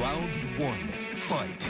Round 1, fight.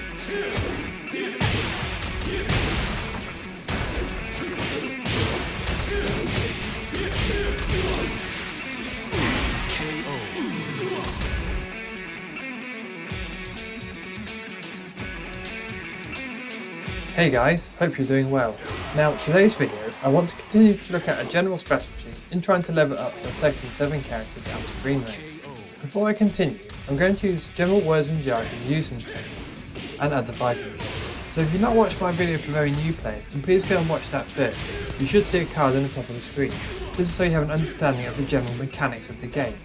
Hey guys, hope you're doing well. Now today's video I want to continue to look at a general strategy in trying to level up the Tekken 7 characters out to green range. Before I continue, I'm going to use general words and jargon used in Tekken and other fighting games. So if you've not watched my video for very new players, then please go and watch that first. You should see a card on the top of the screen. This is so you have an understanding of the general mechanics of the game.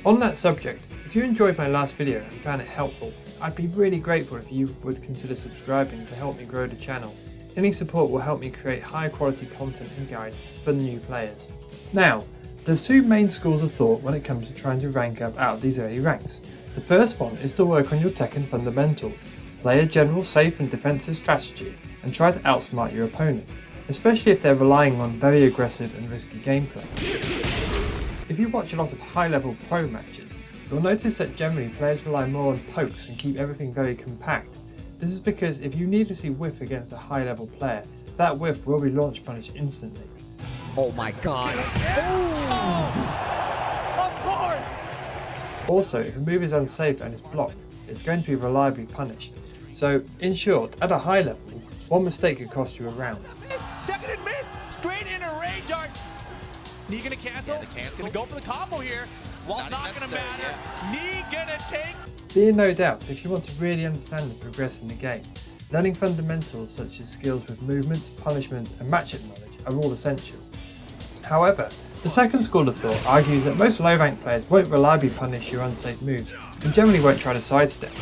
On that subject, if you enjoyed my last video and found it helpful, I'd be really grateful if you would consider subscribing to help me grow the channel. Any support will help me create high quality content and guides for the new players. Now, there's two main schools of thought when it comes to trying to rank up out of these early ranks. The first one is to work on your Tekken fundamentals, play a general safe and defensive strategy and try to outsmart your opponent, especially if they're relying on very aggressive and risky gameplay. If you watch a lot of high level pro matches, you'll notice that generally players rely more on pokes and keep everything very compact. This is because if you needlessly whiff against a high level player, that whiff will be launch punished instantly. Oh my god. Oh, of course! Also, if a move is unsafe and is blocked, it's going to be reliably punished. So, in short, at a high level, one mistake could cost you a round. Second and miss! Straight in a rage arch! Knee gonna cancel? Yeah, the cancel. Gonna go for the combo here. Wall's not gonna matter. Yeah. Knee gonna take. Be in no doubt, if you want to really understand and progress in the game, learning fundamentals such as skills with movement, punishment and matchup knowledge are all essential. However, the second school of thought argues that most low rank players won't reliably punish your unsafe moves and generally won't try to sidestep.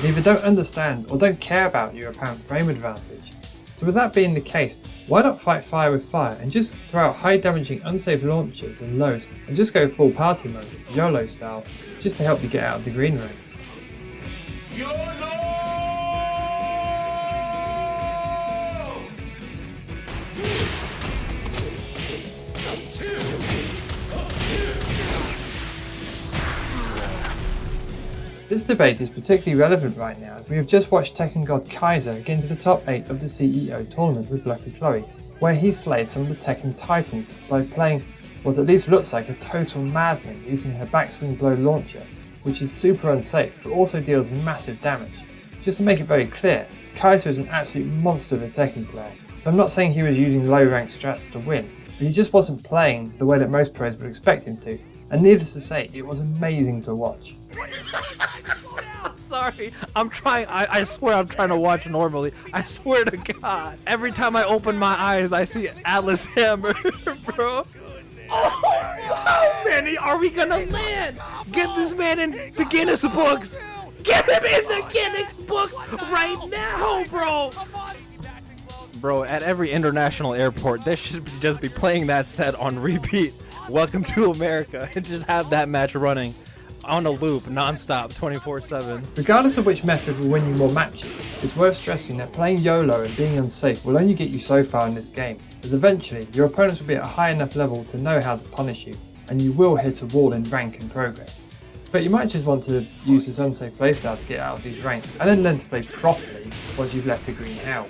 They either don't understand or don't care about your apparent frame advantage. So with that being the case, why not fight fire with fire and just throw out high damaging unsafe launchers and lows and just go full party mode, YOLO style, just to help you get out of the green ranks. YOLO! This debate is particularly relevant right now as we have just watched Tekken God Kaiser get into the top 8 of the CEO tournament with Lucky Chloe, where he slayed some of the Tekken titans by playing what at least looks like a total madman using her backswing blow launcher, which is super unsafe but also deals massive damage. Just to make it very clear, Kaiser is an absolute monster of a Tekken player, so I'm not saying he was using low rank strats to win, but he just wasn't playing the way that most pros would expect him to, and needless to say, it was amazing to watch. I'm sorry. I'm trying. I swear I'm trying to watch normally. I swear to God. Every time I open my eyes, I see Atlas Hammer, bro. Oh, how many are we gonna land? Get this man in the Guinness books. Get him in the Guinness books right now, bro. Bro, at every international airport, they should just be playing that set on repeat. Welcome to America, and just have that match running on a loop, non-stop, 24/7. Regardless of which method will win you more matches, it's worth stressing that playing YOLO and being unsafe will only get you so far in this game, as eventually your opponents will be at a high enough level to know how to punish you, and you will hit a wall in rank and progress. But you might just want to use this unsafe playstyle to get out of these ranks, and then learn to play properly once you've left the green out.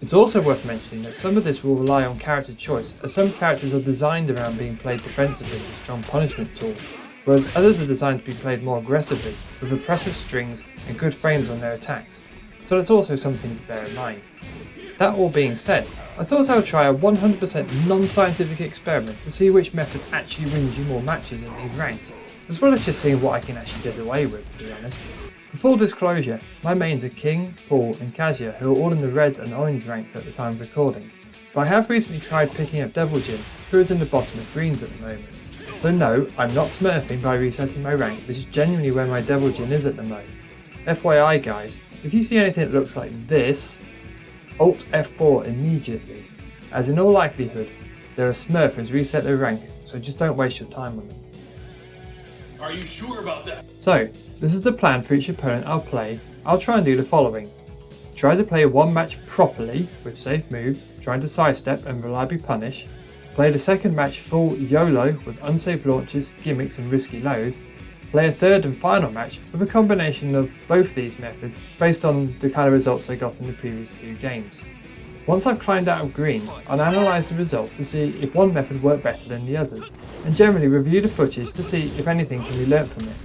It's also worth mentioning that some of this will rely on character choice, as some characters are designed around being played defensively with strong punishment tools, whereas others are designed to be played more aggressively with oppressive strings and good frames on their attacks, so that's also something to bear in mind. That all being said, I thought I would try a 100% non-scientific experiment to see which method actually wins you more matches in these ranks, as well as just seeing what I can actually get away with, to be honest. For full disclosure, my mains are King, Paul and Kazuya, who are all in the red and orange ranks at the time of recording, but I have recently tried picking up Devil Jin, who is in the bottom of greens at the moment. So no, I'm not smurfing by resetting my rank, this is genuinely where my Devil Jin is at the moment. FYI guys, if you see anything that looks like this, Alt F4 immediately, as in all likelihood, they're a smurf who's reset their rank, so just don't waste your time on them. Are you sure about that? So, this is the plan for each opponent I'll play. I'll try and do the following. Try to play one match properly with safe moves, trying to sidestep and reliably punish. Play the second match full YOLO with unsafe launches, gimmicks and risky lows. play a third and final match with a combination of both these methods based on the kind of results I got in the previous 2 games. Once I've climbed out of greens, I'll analyse the results to see if one method worked better than the others, and generally review the footage to see if anything can be learnt from it.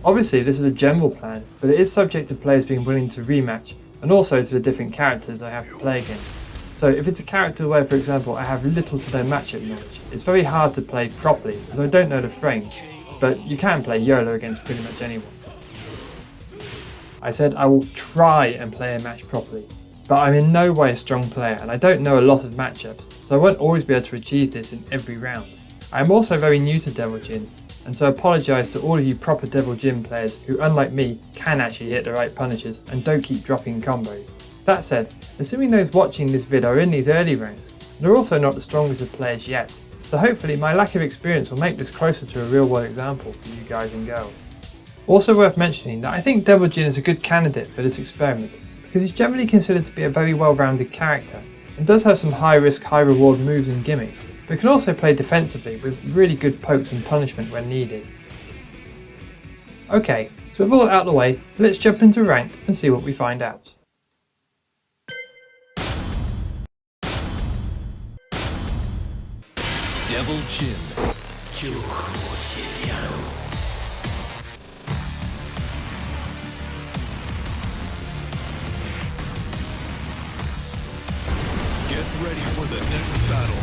Obviously this is a general plan, but it is subject to players being willing to rematch, and also to the different characters I have to play against. So if it's a character where, for example, I have little to no matchup knowledge, it's very hard to play properly as I don't know the frames, but you can play YOLO against pretty much anyone. I said I will try and play a match properly, but I'm in no way a strong player and I don't know a lot of matchups, so I won't always be able to achieve this in every round. I am also very new to Devil Jin, and so apologise to all of you proper Devil Jin players who, unlike me, can actually hit the right punishes and don't keep dropping combos. That said, assuming those watching this vid are in these early ranks, they're also not the strongest of players yet, so hopefully my lack of experience will make this closer to a real world example for you guys and girls. Also worth mentioning that I think Devil Jin is a good candidate for this experiment, because he's generally considered to be a very well-rounded character, and does have some high risk, high reward moves and gimmicks, but can also play defensively with really good pokes and punishment when needed. Okay, so with all out of the way, let's jump into ranked and see what we find out. Devil Jin. Get ready for the next battle.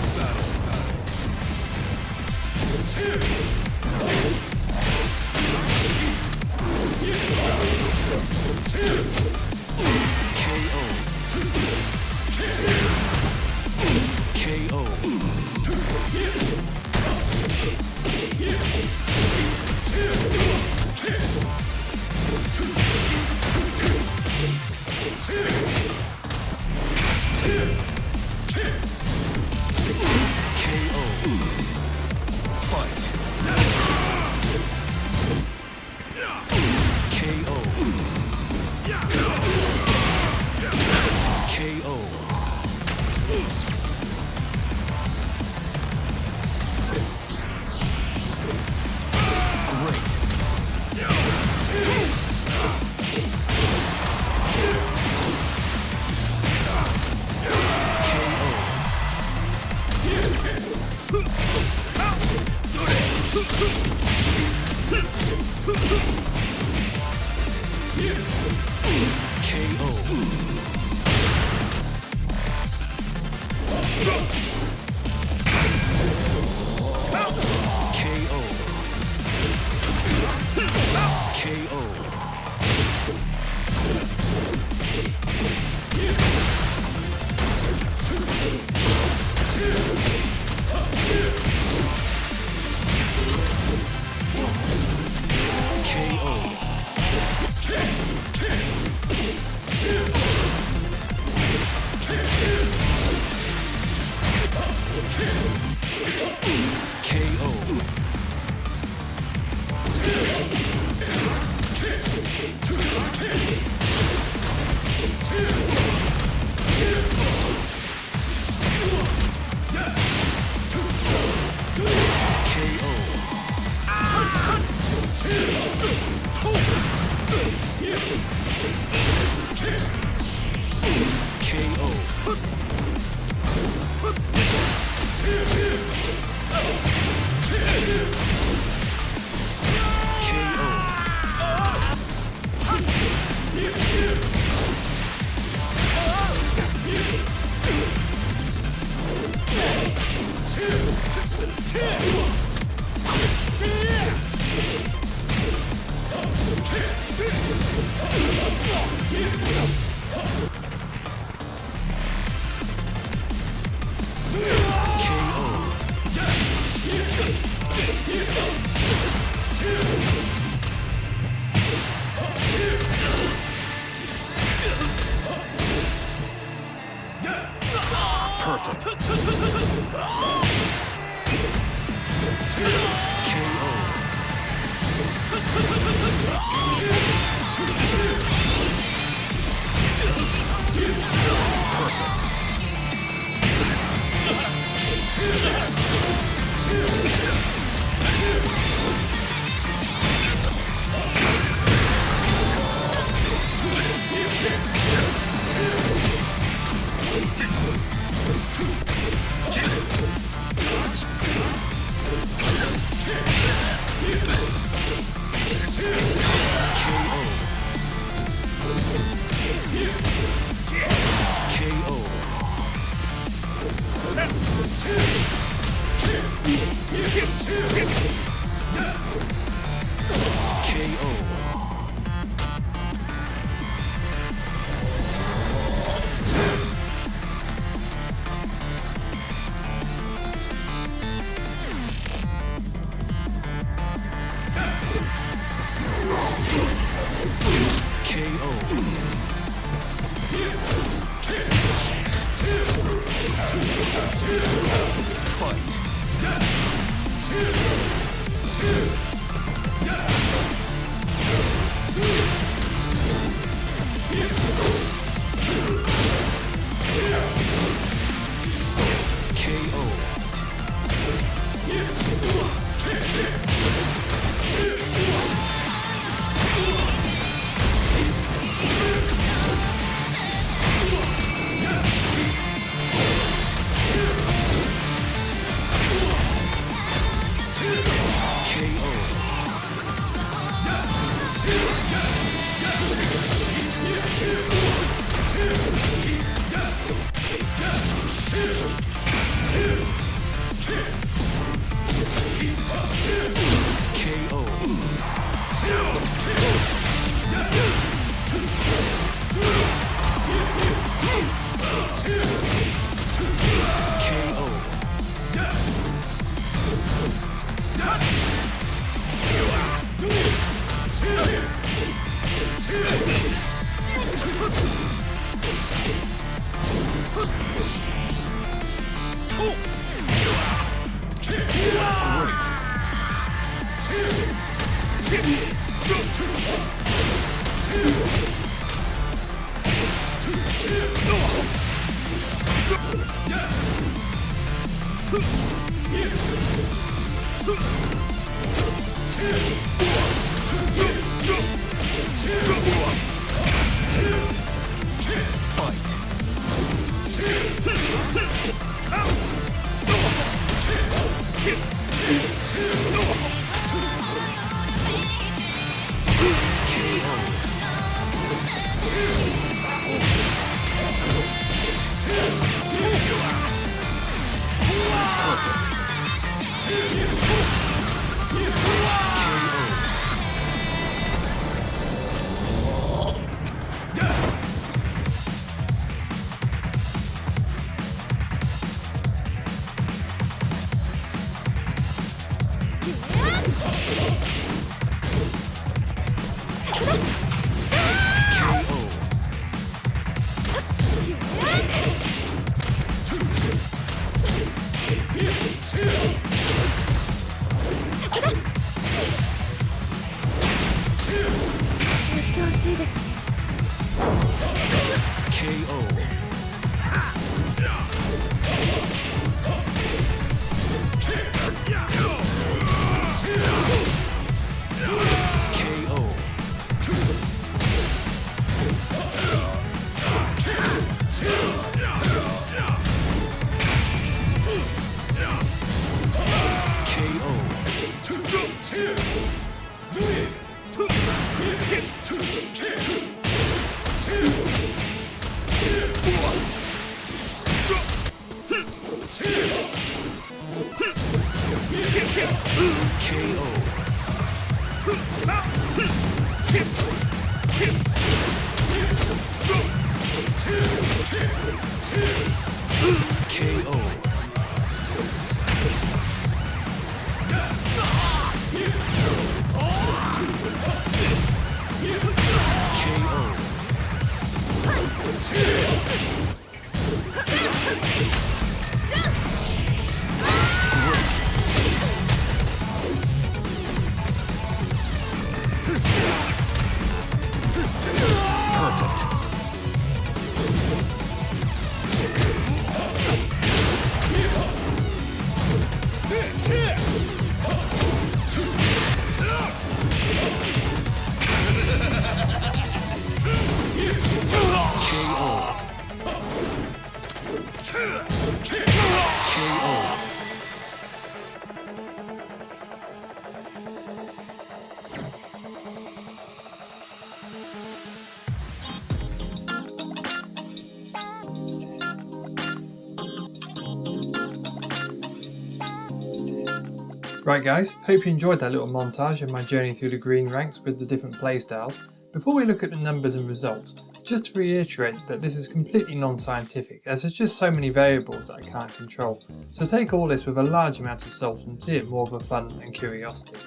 Right guys, hope you enjoyed that little montage of my journey through the green ranks with the different playstyles. Before we look at the numbers and results, just to reiterate that this is completely non-scientific as there's just so many variables that I can't control. So take all this with a large amount of salt and see it more of a fun and curiosity.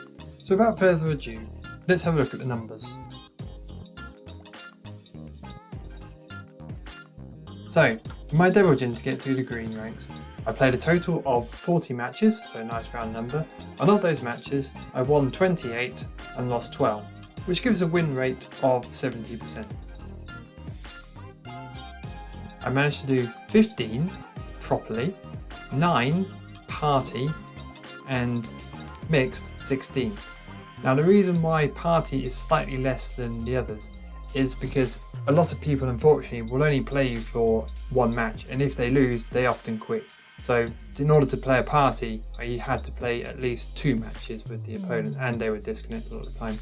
So without further ado, let's have a look at the numbers. So, for my Devil Jin to get through the green ranks, I played a total of 40 matches, so a nice round number, and of those matches I won 28 and lost 12, which gives a win rate of 70%. I managed to do 15 properly, 9 party, and mixed 16. Now the reason why party is slightly less than the others is because a lot of people unfortunately will only play you for one match, and if they lose they often quit. So in order to play a party you had to play at least 2 matches with the opponent and they were disconnected all the time.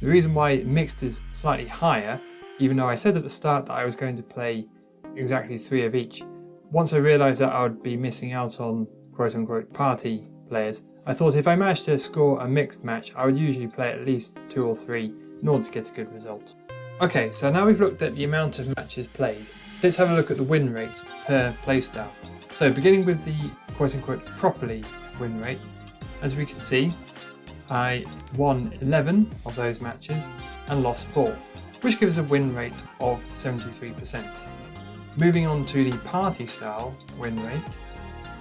The reason why mixed is slightly higher, even though I said at the start that I was going to play exactly 3 of each, once I realised that I would be missing out on quote unquote party players, I thought if I managed to score a mixed match I would usually play at least 2 or 3 in order to get a good result. Okay, so now we've looked at the amount of matches played, let's have a look at the win rates per playstyle. So beginning with the quote unquote properly win rate, as we can see I won 11 of those matches and lost 4, which gives a win rate of 73%. Moving on to the party style win rate,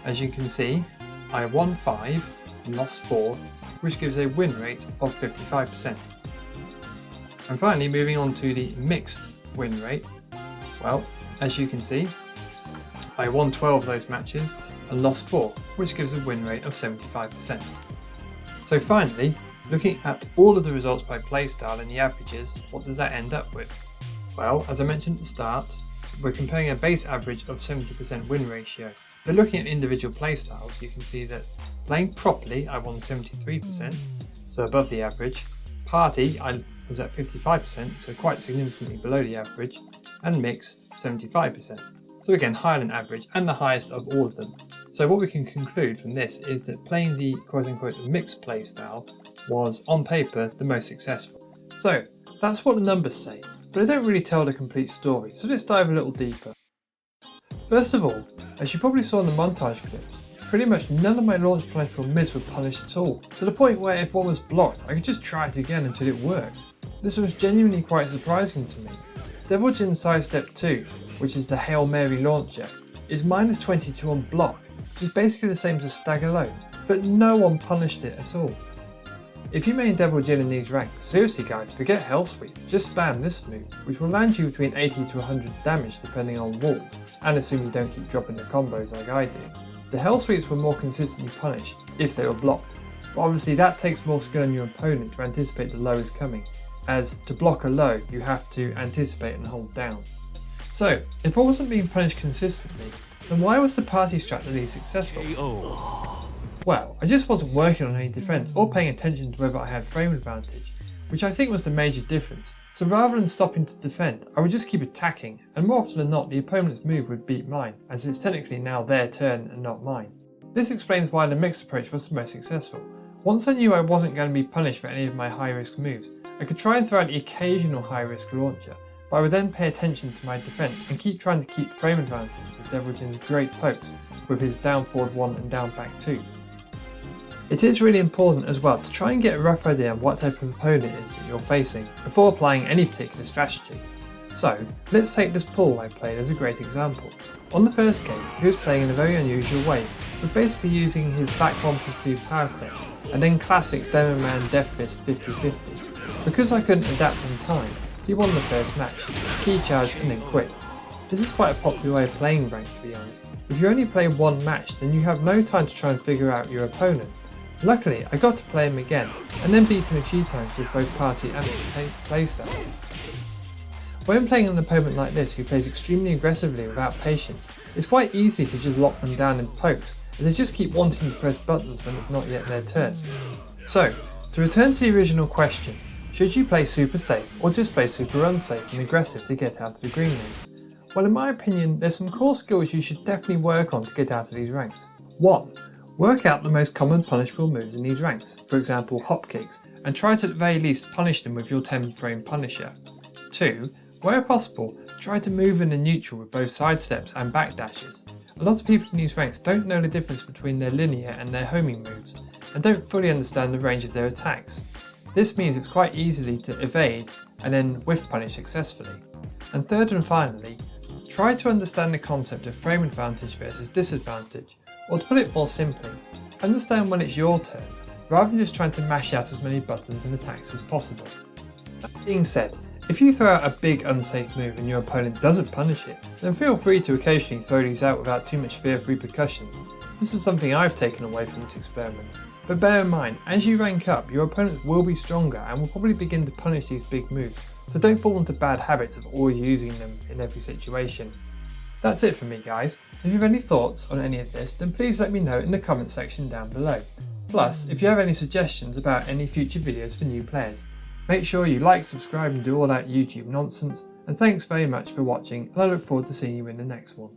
as you can see I won 5 and lost 4, which gives a win rate of 55%. And finally moving on to the mixed win rate, well, as you can see I won 12 of those matches and lost 4, which gives a win rate of 75%. So finally, looking at all of the results by playstyle and the averages, what does that end up with? Well, as I mentioned at the start, we're comparing a base average of 70% win ratio. But looking at individual playstyles, you can see that playing properly I won 73%, so above the average. Party I was at 55%, so quite significantly below the average, and mixed 75%. So again, higher than average and the highest of all of them. So what we can conclude from this is that playing the quote-unquote mixed playstyle was on paper the most successful. So that's what the numbers say, but they don't really tell the complete story, so let's dive a little deeper. First of all, as you probably saw in the montage clips, pretty much none of my launch political mids were punished at all, to the point where if one was blocked I could just try it again until it worked. This was genuinely quite surprising to me. Devil Jin Sidestep 2, which is the Hail Mary launcher, is minus 22 on block, which is basically the same as a stagger low, but no one punished it at all. If you main Devil Jin in these ranks, seriously guys, forget Hell Sweep, just spam this move, which will land you between 80 to 100 damage depending on walls, and assume you don't keep dropping the combos like I do. The Hell Sweeps were more consistently punished if they were blocked, but obviously that takes more skill on your opponent to anticipate the low is coming, as to block a low you have to anticipate and hold down. So, if I wasn't being punished consistently, then why was the party strat the least successful? Well, I just wasn't working on any defense or paying attention to whether I had frame advantage, which I think was the major difference. So rather than stopping to defend, I would just keep attacking, and more often than not the opponent's move would beat mine, as it's technically now their turn and not mine. This explains why the mixed approach was the most successful. Once I knew I wasn't going to be punished for any of my high risk moves, I could try and throw out the occasional high risk launcher, but I would then pay attention to my defense and keep trying to keep frame advantage with Devil Jin's great pokes with his down forward 1 and down back 2. It is really important as well to try and get a rough idea of what type of opponent it is that you're facing before applying any particular strategy. So let's take this pull I played as a great example. On the first game he was playing in a very unusual way, with basically using his back 1+2 power clutch and then classic Demon Man Death Fist 50-50. Because I couldn't adapt in time, he won the first match, key charged and then quit. This is quite a popular way of playing rank to be honest. If you only play one match then you have no time to try and figure out your opponent. Luckily I got to play him again and then beat him a few times with both party and his playstyle. When playing an opponent like this who plays extremely aggressively without patience, it's quite easy to just lock them down in pokes as they just keep wanting to press buttons when it's not yet their turn. So, to return to the original question, should you play super safe or just play super unsafe and aggressive to get out of the green ranks? Well, in my opinion there's some core skills you should definitely work on to get out of these ranks. 1. Work out the most common punishable moves in these ranks, for example hop kicks, and try to at the very least punish them with your 10-frame punisher. 2. Where possible, try to move in the neutral with both side steps and backdashes. A lot of people in these ranks don't know the difference between their linear and their homing moves, and don't fully understand the range of their attacks. This means it's quite easy to evade and then whiff punish successfully. And third and finally, try to understand the concept of frame advantage versus disadvantage, or to put it more simply, understand when it's your turn, rather than just trying to mash out as many buttons and attacks as possible. That being said, if you throw out a big unsafe move and your opponent doesn't punish it, then feel free to occasionally throw these out without too much fear of repercussions. This is something I've taken away from this experiment. But bear in mind, as you rank up, your opponents will be stronger and will probably begin to punish these big moves, so don't fall into bad habits of always using them in every situation. That's it for me guys. If you have any thoughts on any of this, then please let me know in the comment section down below. Plus, if you have any suggestions about any future videos for new players, make sure you like, subscribe and do all that YouTube nonsense, and thanks very much for watching, and I look forward to seeing you in the next one.